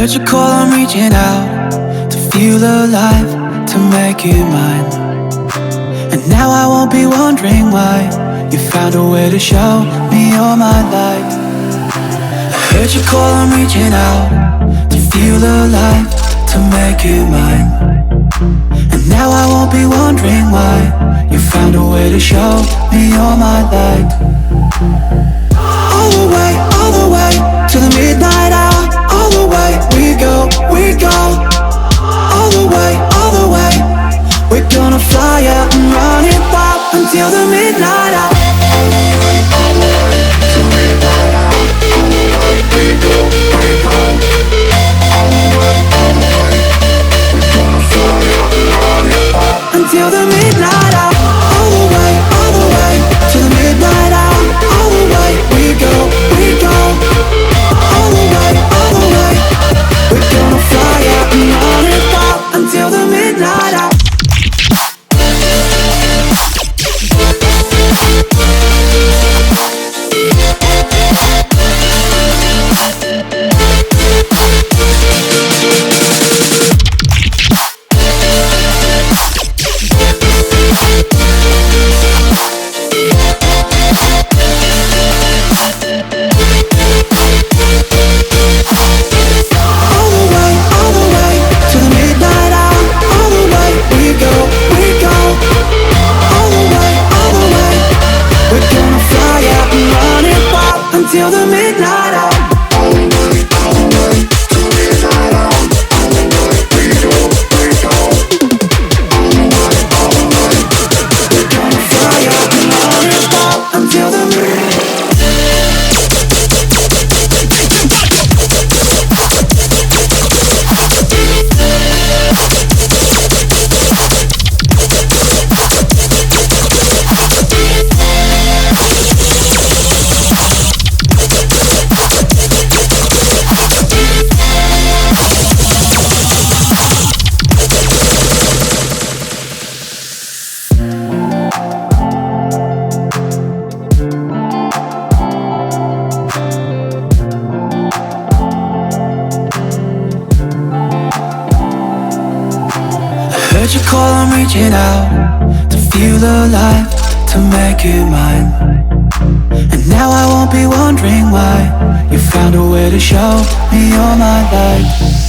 heard you call, I'm reaching out to feel alive, to make you mine. And now I won't be wondering why you found a way to show me all my light. I heard you call, I'm reaching out to feel alive, to make you mine. And now I won't be wondering why you found a way to show me all my light. All the way to the midnight hour. All the way we go. All the way, we're gonna fly out and run it wild until the midnight hour. Until the midnight hour. All the way to the midnight hour. All the way we go. All the way, we're gonna fly out and run it wild until the midnight hour. Till the midnight hour. We're gonna fly up and run it wild until the midnight. Heard you call, I'm reaching out to feel alive, to make you mine. And now I won't be wondering why you found a way to show me all my light.